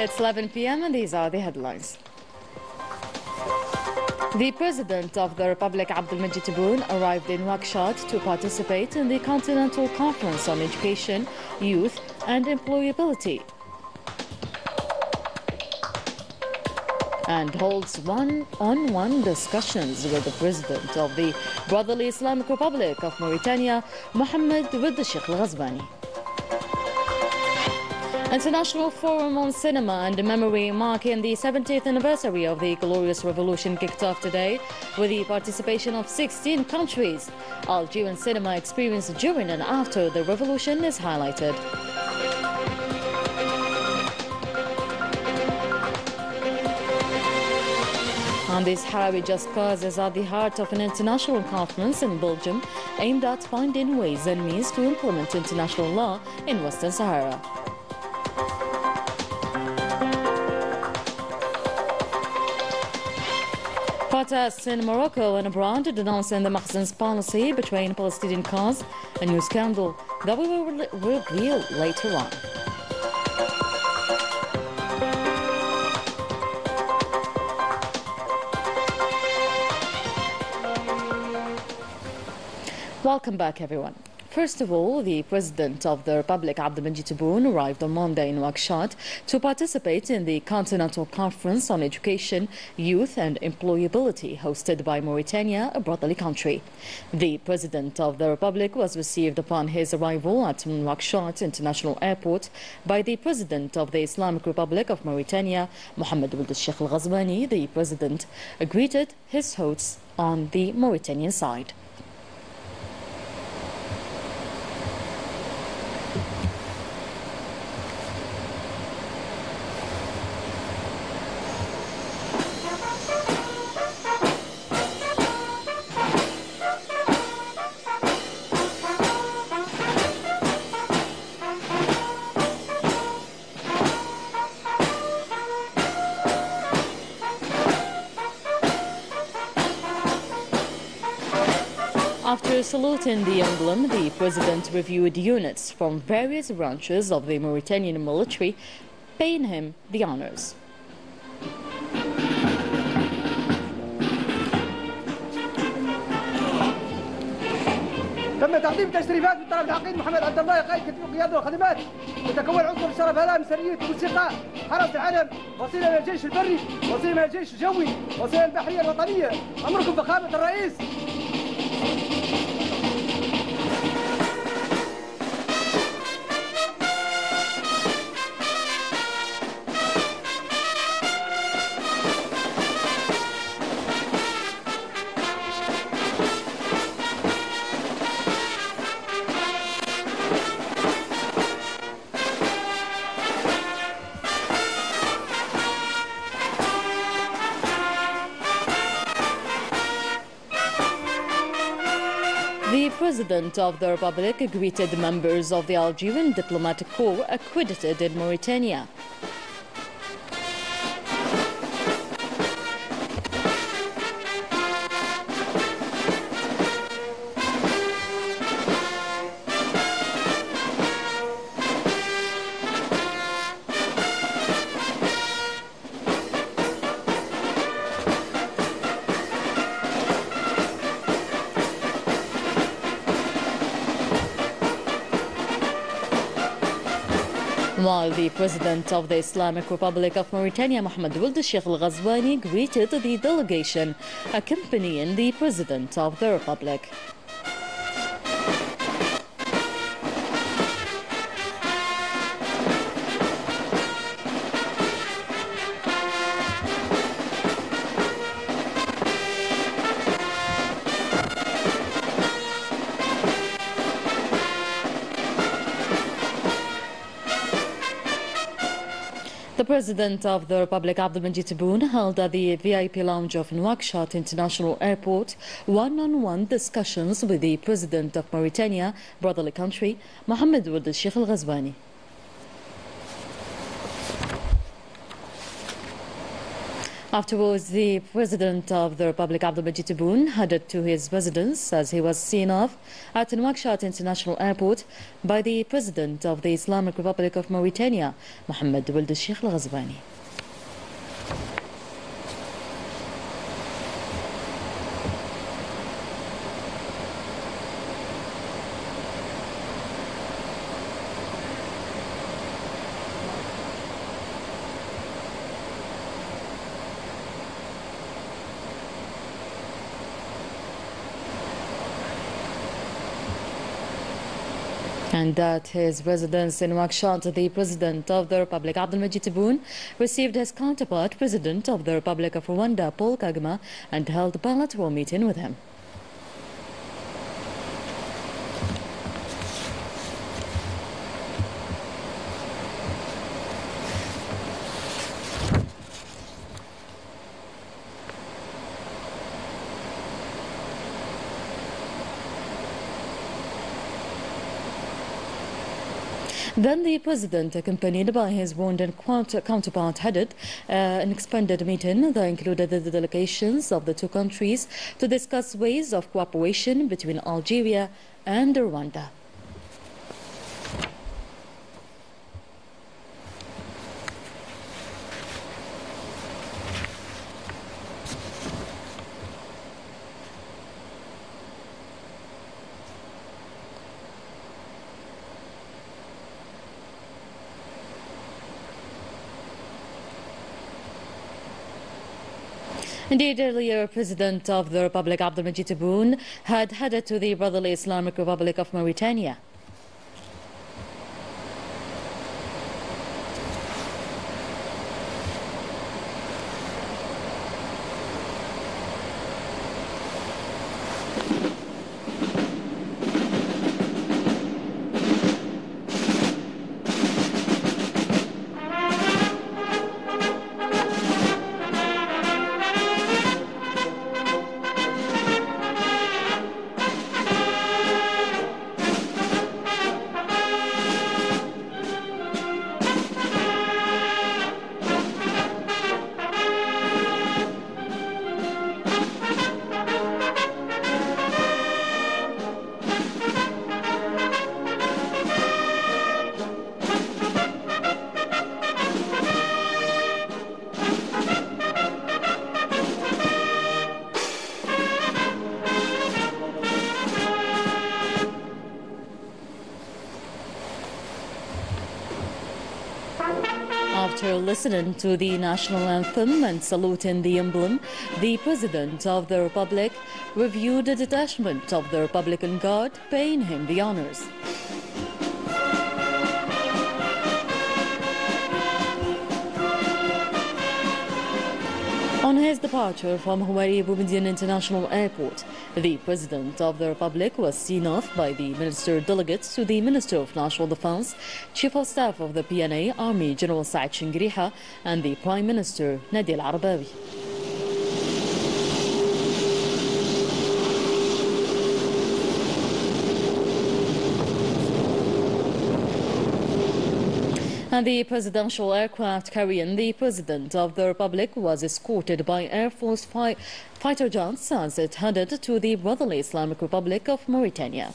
It's 11 p.m. and these are the headlines. The President of the Republic, Abdelmajid Tebboune, arrived in Nouakchott to participate in the Continental Conference on Education, Youth and Employability, and holds one-on-one discussions with the President of the Brotherly Islamic Republic of Mauritania, Mohammed Sheikh Al-Ghazbani. International Forum on Cinema and Memory marking the 70th anniversary of the Glorious Revolution kicked off today with the participation of 16 countries. Algerian cinema experience during and after the revolution is highlighted. And this Harawi Just Cause is at the heart of an international conference in Belgium aimed at finding ways and means to implement international law in Western Sahara. Protests in Morocco and abroad denouncing the Makhzen's policy betraying Palestinian cause, a new scandal that we will reveal later on. Welcome back, everyone. First of all, the President of the Republic, Abdelmajid Tebboune, arrived on Monday in Nouakchott to participate in the Continental Conference on Education, Youth and Employability hosted by Mauritania, a brotherly country. The President of the Republic was received upon his arrival at Nouakchott International Airport by the President of the Islamic Republic of Mauritania, Mohammed Sheikh Al-Ghazbani. The President greeted his hosts on the Mauritanian side. After saluting the emblem, the President reviewed units from various branches of the Mauritanian military, paying him the honors. تم تقديم تشريفات من طرف العقيد محمد عبد الله قائد كتيب القياده والخدمات. يتكون عنصر الشرف هذا من سريه والثقه، حرس العلم، وسيله من الجيش البري، وسيله من الجيش الجوي، وسيله البحريه الوطنيه. امركم فخامه الرئيس. The President of the Republic greeted members of the Algerian diplomatic corps accredited in Mauritania. While the President of the Islamic Republic of Mauritania, Mohammed Sheikh Al-Ghazbani, greeted the delegation accompanying the President of the Republic. The President of the Republic, Abdelmajid Tebboune, held at the VIP lounge of Nouakchott International Airport one-on-one discussions with the President of Mauritania, brotherly country, Mohammed Sheikh Al-Ghazbani. Afterwards, the President of the Republic, Abdelmajid Tebboune, headed to his residence as he was seen off at Nouakchott International Airport by the President of the Islamic Republic of Mauritania, Mohammed Ould Sheikh Al Ghazouani. And at his residence in Nouakchott, the President of the Republic, Abdelmajid Tebboune, received his counterpart, President of the Republic of Rwanda, Paul Kagame, and held a bilateral meeting with him. Then the President, accompanied by his Rwandan counterpart, headed an expanded meeting that included the delegations of the two countries to discuss ways of cooperation between Algeria and Rwanda. Indeed, earlier President of the Republic, Abdelmajid Tebboune, had headed to the brotherly Islamic Republic of Mauritania. After listening to the national anthem and saluting the emblem, the President of the Republic reviewed the detachment of the Republican Guard, paying him the honors. On his departure from Houari Boumediene International Airport, the President of the Republic was seen off by the Minister Delegates to the Minister of National Defense, Chief of Staff of the PNA, Army General Saad Shingriha, and the Prime Minister Nadia Al Arabawi. And the presidential aircraft carrying the President of the Republic was escorted by Air Force fighter jets as it headed to the brotherly Islamic Republic of Mauritania.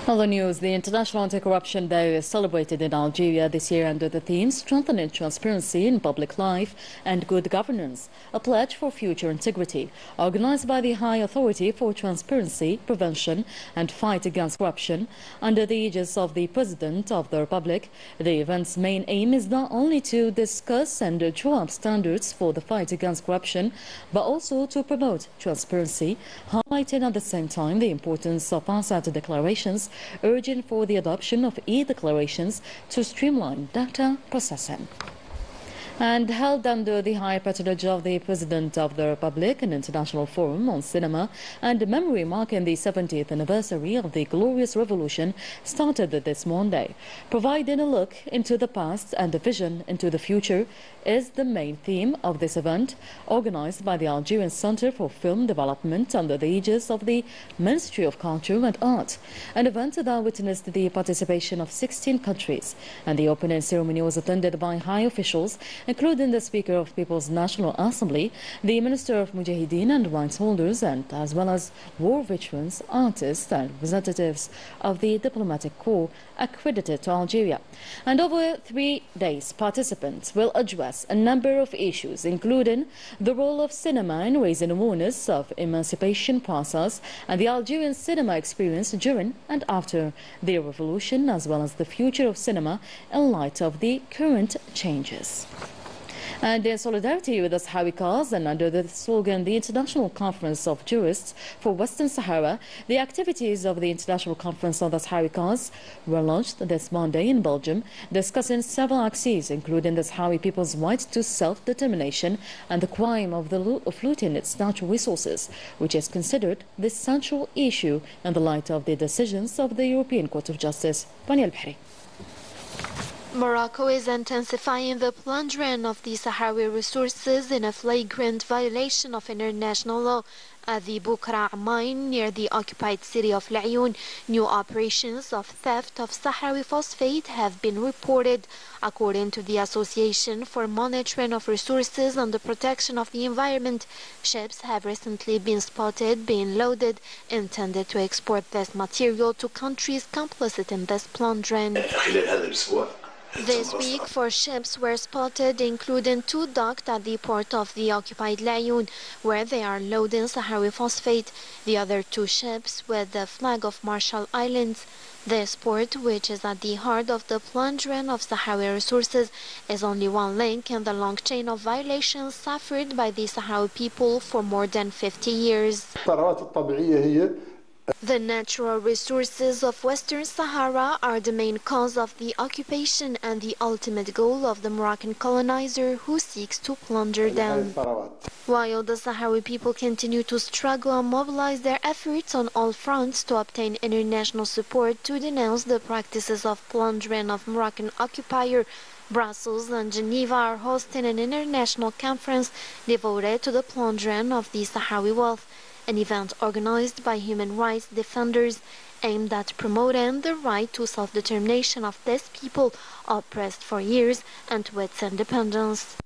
Other news, the International Anti-Corruption Day is celebrated in Algeria this year under the theme Strengthening Transparency in Public Life and Good Governance, a pledge for future integrity, organized by the High Authority for Transparency, Prevention and Fight Against Corruption under the aegis of the President of the Republic. The event's main aim is not only to discuss and draw up standards for the fight against corruption, but also to promote transparency, highlighting at the same time the importance of asset declarations, urging for the adoption of e-declarations to streamline data processing. And held under the high patronage of the President of the Republic, an international forum on cinema and memory marking the 70th anniversary of the Glorious Revolution started this Monday. Providing a look into the past and a vision into the future is the main theme of this event, organized by the Algerian Center for Film Development under the aegis of the Ministry of Culture and Art. An event that witnessed the participation of 16 countries, and the opening ceremony was attended by high officials, including the Speaker of People's National Assembly, the Minister of Mujahideen and Rights Holders, and as well as war veterans, artists and representatives of the diplomatic corps accredited to Algeria. And over 3 days, participants will address a number of issues, including the role of cinema in raising awareness of emancipation process and the Algerian cinema experience during and after the revolution, as well as the future of cinema in light of the current changes. And in solidarity with the Sahrawi cause and under the slogan the International Conference of Jurists for Western Sahara, the activities of the International Conference of the Sahrawi cause were launched this Monday in Belgium, discussing several axes, including the Sahrawi people's right to self-determination and the crime of looting its natural resources, which is considered the central issue in the light of the decisions of the European Court of Justice. Rania Al-Bahri. Morocco is intensifying the plundering of the Sahrawi resources in a flagrant violation of international law. At the Bukra mine near the occupied city of Laayoune, new operations of theft of Sahrawi phosphate have been reported. According to the Association for Monitoring of Resources and the Protection of the Environment, ships have recently been spotted being loaded, intended to export this material to countries complicit in this plundering. This week, 4 ships were spotted, including 2 docked at the port of the occupied Laayoune, where they are loading Sahrawi phosphate. The other 2 ships with the flag of Marshall Islands. This port, which is at the heart of the plundering of Sahrawi resources, is only one link in the long chain of violations suffered by the Sahrawi people for more than 50 years. The natural resources of Western Sahara are the main cause of the occupation and the ultimate goal of the Moroccan colonizer who seeks to plunder them. While the Sahrawi people continue to struggle and mobilize their efforts on all fronts to obtain international support to denounce the practices of plundering of Moroccan occupier, Brussels and Geneva are hosting an international conference devoted to the plundering of the Sahrawi wealth, an event organized by human rights defenders aimed at promoting the right to self-determination of this people oppressed for years and to its independence.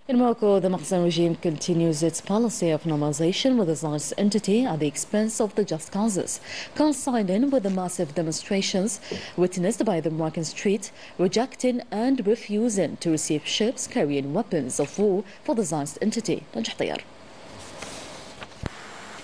In Morocco, the Mahsen regime continues its policy of normalization with the Zionist entity at the expense of the just causes, coinciding with the massive demonstrations witnessed by the Moroccan street, rejecting and refusing to receive ships carrying weapons of war for the Zionist entity.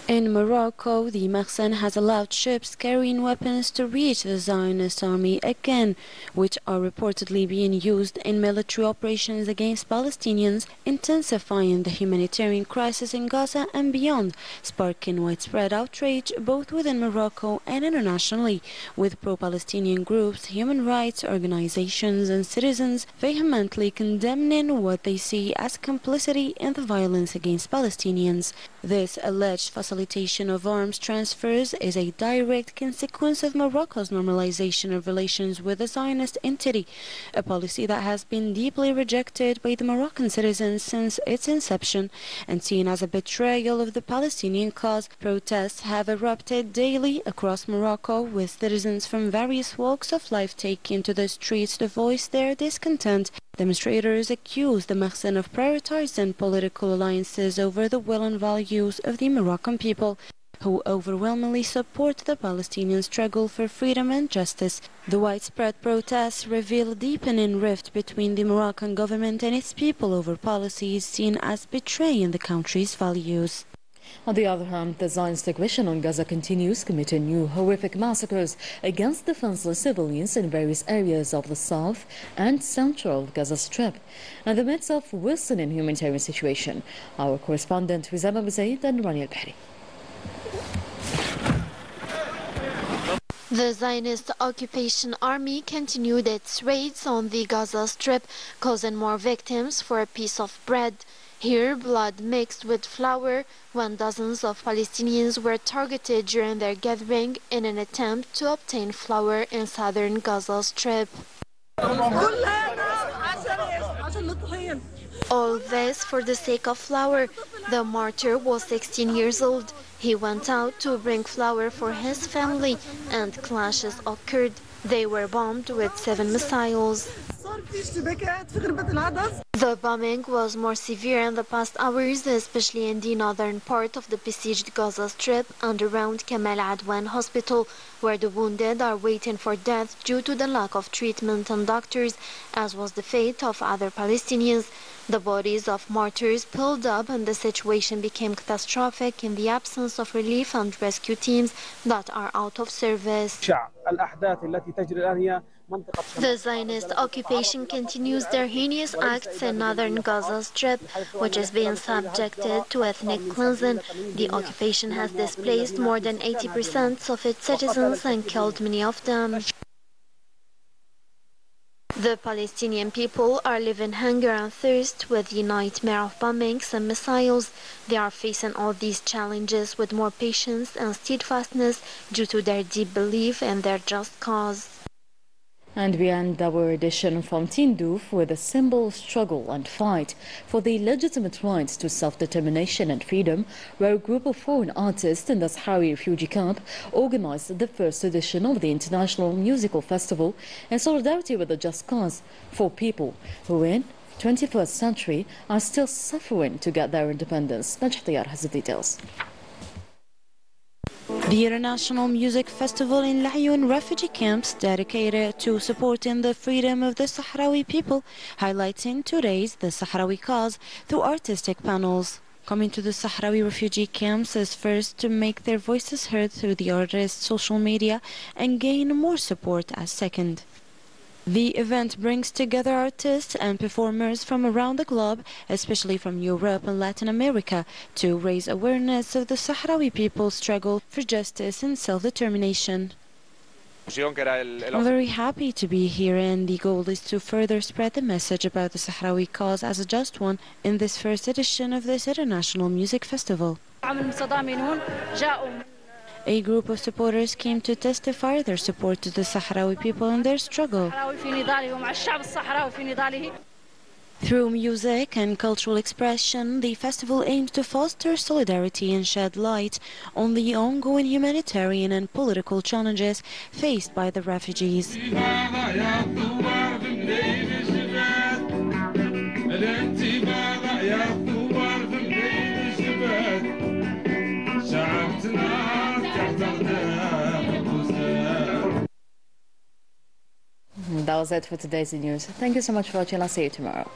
In Morocco, the Mahsen has allowed ships carrying weapons to reach the Zionist army again, which are reportedly being used in military operations against Palestinians, intensifying the humanitarian crisis in Gaza and beyond, sparking widespread outrage both within Morocco and internationally, with pro-Palestinian groups, human rights organizations and citizens vehemently condemning what they see as complicity in the violence against Palestinians. This alleged facilitation of arms transfers is a direct consequence of Morocco's normalization of relations with the Zionist entity, a policy that has been deeply rejected by the Moroccan citizens since its inception and seen as a betrayal of the Palestinian cause. Protests have erupted daily across Morocco, with citizens from various walks of life taking to the streets to voice their discontent. Demonstrators accuse the Mahsen of prioritizing political alliances over the will and values of the Moroccan people, who overwhelmingly support the Palestinian struggle for freedom and justice. The widespread protests reveal a deepening rift between the Moroccan government and its people over policies seen as betraying the country's values. On the other hand, the Zionist aggression on Gaza continues, committing new horrific massacres against defenseless civilians in various areas of the south and central Gaza Strip. In the midst of worsening humanitarian situation, our correspondent Rizama Buzaid and Rania Al-Bahri. The Zionist occupation army continued its raids on the Gaza Strip, causing more victims for a piece of bread. Here, blood mixed with flour when dozens of Palestinians were targeted during their gathering in an attempt to obtain flour in southern Gaza Strip. All this for the sake of flour. The martyr was 16 years old. He went out to bring flour for his family, and clashes occurred. They were bombed with 7 missiles. The bombing was more severe in the past hours, especially in the northern part of the besieged Gaza Strip and around Canal Hospital, where the wounded are waiting for death due to the lack of treatment and doctors, as was the fate of other Palestinians. The bodies of martyrs piled up and the situation became catastrophic in the absence of relief and rescue teams that are out of service. The Zionist occupation continues their heinous acts in northern Gaza Strip, which is being subjected to ethnic cleansing. The occupation has displaced more than 80% of its citizens and killed many of them. The Palestinian people are living hunger and thirst with the nightmare of bombings and missiles. They are facing all these challenges with more patience and steadfastness due to their deep belief in their just cause. And we end our edition from Tindouf with a symbol struggle and fight for the legitimate rights to self-determination and freedom, where a group of foreign artists in the Sahrawi refugee camp organized the first edition of the International Musical Festival in solidarity with the just cause for people who in the 21st century are still suffering to get their independence. Najh Tayar has the details. The International Music Festival in La'yun refugee camps dedicated to supporting the freedom of the Sahrawi people, highlighting today's the Sahrawi cause through artistic panels. Coming to the Sahrawi refugee camps is first to make their voices heard through the artists' social media and gain more support as second. The event brings together artists and performers from around the globe, especially from Europe and Latin America, to raise awareness of the Sahrawi people's struggle for justice and self-determination. I'm very happy to be here, and the goal is to further spread the message about the Sahrawi cause as a just one in this first edition of this International Music Festival. A group of supporters came to testify their support to the Sahrawi people in their struggle. Through music and cultural expression, the festival aims to foster solidarity and shed light on the ongoing humanitarian and political challenges faced by the refugees. That was it for today's news. Thank you so much for watching. I'll see you tomorrow.